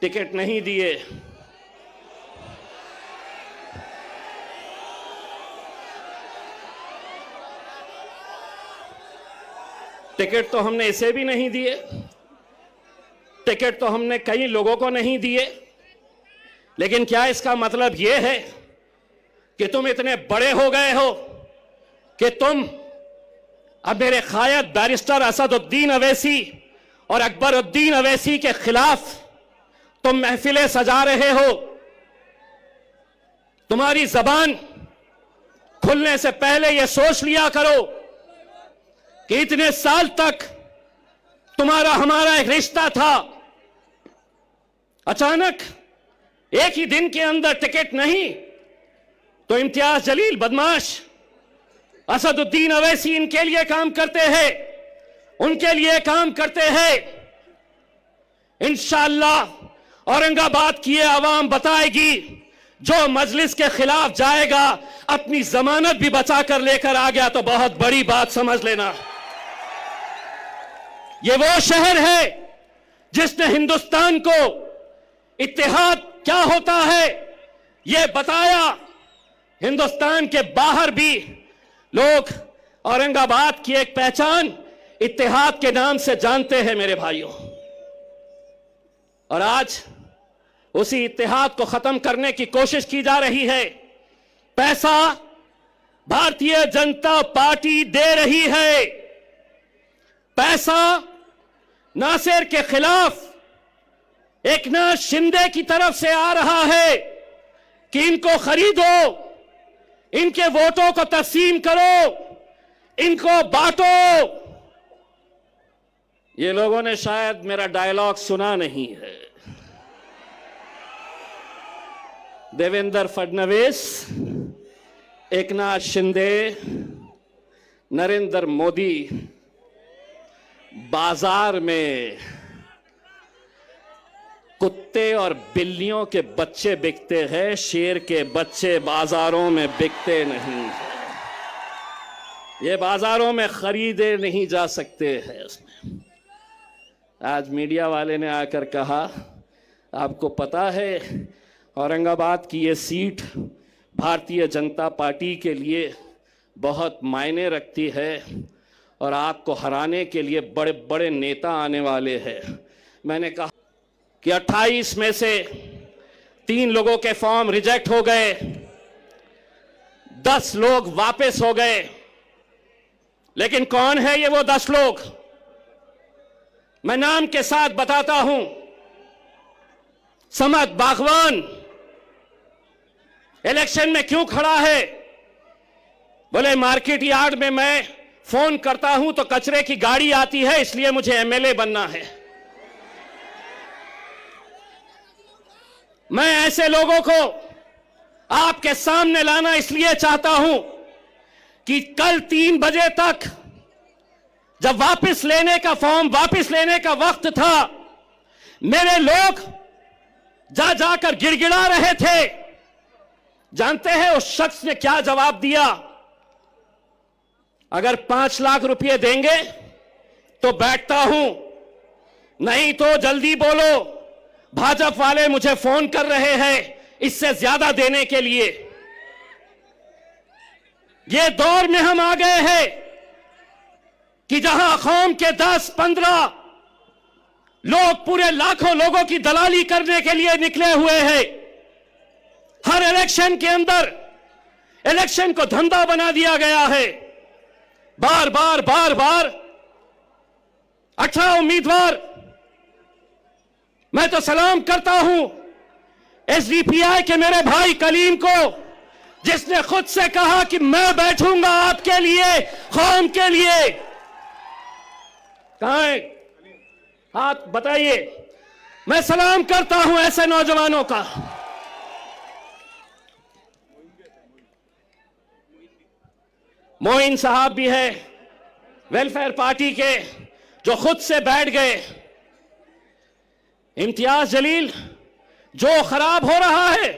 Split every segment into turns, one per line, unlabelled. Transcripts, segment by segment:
Ticket नहीं दिए। Ticket तो हमने इसे भी नहीं दिए, टिकट तो हमने कई लोगों को नहीं दिए। लेकिन क्या इसका मतलब यह है कि तुम इतने बड़े हो गए हो कि तुम अब मेरे कायद बैरिस्टर असदुद्दीन अवैसी और अकबरुद्दीन अवैसी के खिलाफ तुम महफिलें सजा रहे हो? तुम्हारी जबान खुलने से पहले यह सोच लिया करो कि इतने साल तक तुम्हारा हमारा एक रिश्ता था, अचानक एक ही दिन के अंदर टिकट नहीं तो इम्तियाज जलील बदमाश असदुद्दीन अवैसी इनके लिए काम करते हैं, उनके लिए काम करते हैं। इंशाअल्लाह औरंगाबाद की आवाम बताएगी, जो मजलिस के खिलाफ जाएगा अपनी जमानत भी बचा कर लेकर आ गया तो बहुत बड़ी बात समझ लेना। ये वो शहर है जिसने हिंदुस्तान को इत्तेहाद क्या होता है ये बताया। हिंदुस्तान के बाहर भी लोग औरंगाबाद की एक पहचान इत्तेहाद के नाम से जानते हैं मेरे भाइयों। और आज उसी इत्तेहाद को खत्म करने की कोशिश की जा रही है। पैसा भारतीय जनता पार्टी दे रही है। पैसा नासिर के खिलाफ एकनाथ शिंदे की तरफ से आ रहा है कि इनको खरीदो, इनके वोटों को तस्लीम करो, इनको बांटो। ये लोगों ने शायद मेरा डायलॉग सुना नहीं है। देवेंद्र फडणवीस, एकनाथ शिंदे, नरेंद्र मोदी बाजार में कुत्ते और बिल्लियों के बच्चे बिकते हैं, शेर के बच्चे बाजारों में बिकते नहीं हैं। ये बाजारों में खरीदे नहीं जा सकते हैं। उसमें आज मीडिया वाले ने आकर कहा, आपको पता है औरंगाबाद की ये सीट भारतीय जनता पार्टी के लिए बहुत मायने रखती है और आपको हराने के लिए बड़े बड़े नेता आने वाले हैं। मैंने कहा कि 28 में से 3 लोगों के फॉर्म रिजेक्ट हो गए, 10 लोग वापस हो गए। लेकिन कौन है ये वो 10 लोग? मैं नाम के साथ बताता हूं। समद बागवान इलेक्शन में क्यों खड़ा है? बोले मार्केट यार्ड में मैं फोन करता हूं तो कचरे की गाड़ी आती है, इसलिए मुझे एमएलए बनना है। मैं ऐसे लोगों को आपके सामने लाना इसलिए चाहता हूं कि कल 3 बजे तक जब वापस लेने का फॉर्म वापस लेने का वक्त था, मेरे लोग जा जाकर गिड़गिड़ा रहे थे। जानते हैं उस शख्स ने क्या जवाब दिया? अगर 5 लाख रुपए देंगे तो बैठता हूं, नहीं तो जल्दी बोलो, भाजपा वाले मुझे फोन कर रहे हैं इससे ज्यादा देने के लिए। ये दौर में हम आ गए हैं कि जहां कौम के 10-15 लोग पूरे लाखों लोगों की दलाली करने के लिए निकले हुए हैं। हर इलेक्शन के अंदर इलेक्शन को धंधा बना दिया गया है। बार बार 18 उम्मीदवार। मैं तो सलाम करता हूं एसडीपीआई के मेरे भाई कलीम को, जिसने खुद से कहा कि मैं बैठूंगा आपके लिए, कौम के लिए। कहां है? हाथ बताइए। मैं सलाम करता हूं ऐसे नौजवानों का। मोइन साहब भी है वेलफेयर पार्टी के, जो खुद से बैठ गए। इम्तियाज जलील, जो खराब हो रहा है,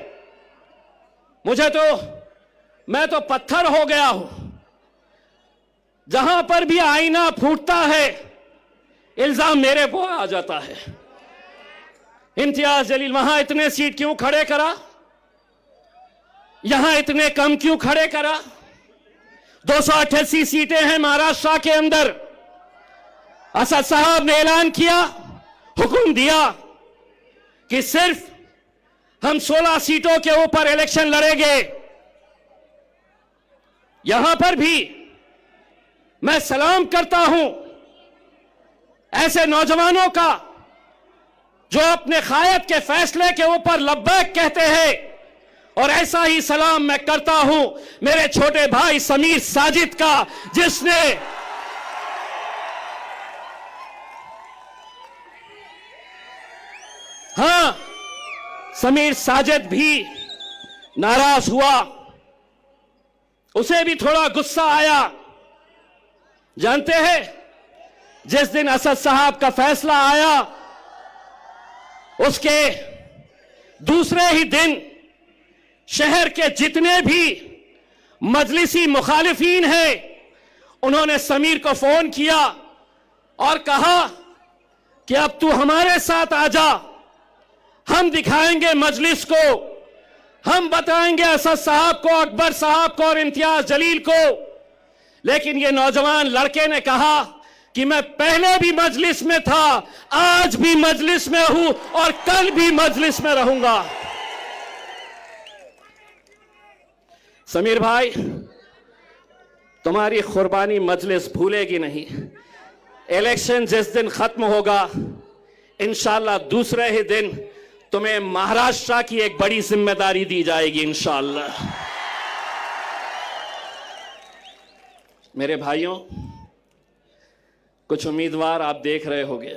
मैं तो पत्थर हो गया हूं। जहां पर भी आईना फूटता है इल्जाम मेरे को आ जाता है। इम्तियाज जलील वहां इतने सीट क्यों खड़े करा, यहां इतने कम क्यों खड़े करा? 288 सीटें हैं महाराष्ट्र के अंदर। असद साहब ने ऐलान किया, हुक्म दिया कि सिर्फ हम 16 सीटों के ऊपर इलेक्शन लड़ेंगे। यहां पर भी मैं सलाम करता हूं ऐसे नौजवानों का जो अपने कायद के फैसले के ऊपर लब्बैक कहते हैं, और ऐसा ही सलाम मैं करता हूं मेरे छोटे भाई समीर साजिद का, जिसने हां, समीर साजिद भी नाराज हुआ, उसे भी थोड़ा गुस्सा आया। जानते हैं, जिस दिन असद साहब का फैसला आया उसके दूसरे ही दिन शहर के जितने भी मजलिसी मुखालिफीन हैं उन्होंने समीर को फोन किया और कहा कि अब तू हमारे साथ आ जा, हम दिखाएंगे मजलिस को, हम बताएंगे असद साहब को, अकबर साहब को और इम्तियाज जलील को। लेकिन ये नौजवान लड़के ने कहा कि मैं पहले भी मजलिस में था, आज भी मजलिस में हूं और कल भी मजलिस में रहूंगा। समीर भाई, तुम्हारी कुर्बानी मजलिस भूलेगी नहीं। इलेक्शन जिस दिन खत्म होगा, इंशाअल्लाह दूसरे ही दिन तुम्हें महाराष्ट्र की एक बड़ी जिम्मेदारी दी जाएगी इंशाअल्लाह। मेरे भाइयों, कुछ उम्मीदवार आप देख रहे होंगे,